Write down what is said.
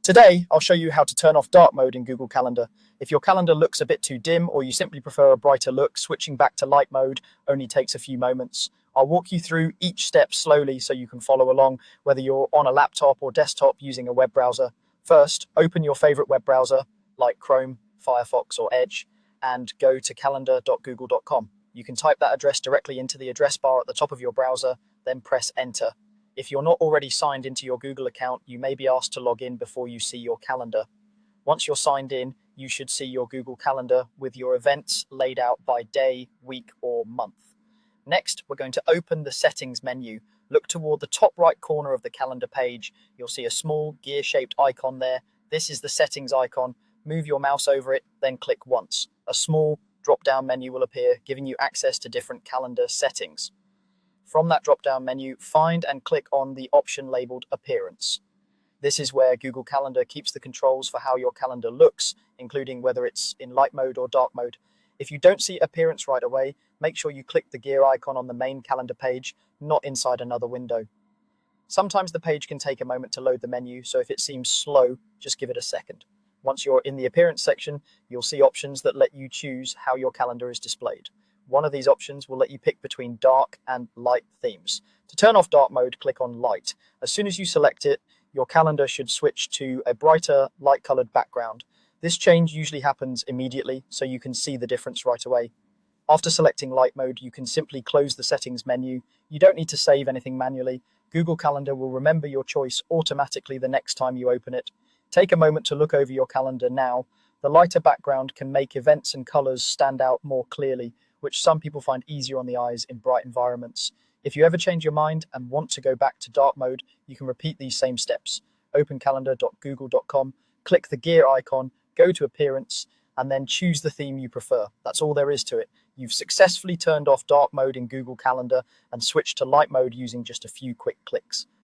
Today, I'll show you how to turn off dark mode in Google Calendar. If your calendar looks a bit too dim or you simply prefer a brighter look, switching back to light mode only takes a few moments. I'll walk you through each step slowly so you can follow along, whether you're on a laptop or desktop using a web browser. First, open your favorite web browser like Chrome, Firefox, or Edge, and go to calendar.google.com. You can type that address directly into the address bar at the top of your browser, then press enter. If you're not already signed into your Google account, you may be asked to log in before you see your calendar. Once you're signed in, you should see your Google Calendar with your events laid out by day, week, or month. Next, we're going to open the settings menu. Look toward the top right corner of the calendar page. You'll see a small gear-shaped icon there. This is the settings icon. Move your mouse over it, then click once. A small drop-down menu will appear, giving you access to different calendar settings. From that drop-down menu, find and click on the option labeled Appearance. This is where Google Calendar keeps the controls for how your calendar looks, including whether it's in light mode or dark mode. If you don't see Appearance right away, make sure you click the gear icon on the main calendar page, not inside another window. Sometimes the page can take a moment to load the menu, so if it seems slow, just give it a second. Once you're in the Appearance section, you'll see options that let you choose how your calendar is displayed. One of these options will let you pick between dark and light themes. To turn off dark mode, click on light. As soon as you select it, your calendar should switch to a brighter, light-colored background. This change usually happens immediately, so you can see the difference right away. After selecting light mode, you can simply close the settings menu. You don't need to save anything manually. Google Calendar will remember your choice automatically the next time you open it. Take a moment to look over your calendar now. The lighter background can make events and colors stand out more clearly, which some people find easier on the eyes in bright environments. If you ever change your mind and want to go back to dark mode, you can repeat these same steps. Open calendar.google.com, click the gear icon, go to Appearance, and then choose the theme you prefer. That's all there is to it. You've successfully turned off dark mode in Google Calendar and switched to light mode using just a few quick clicks.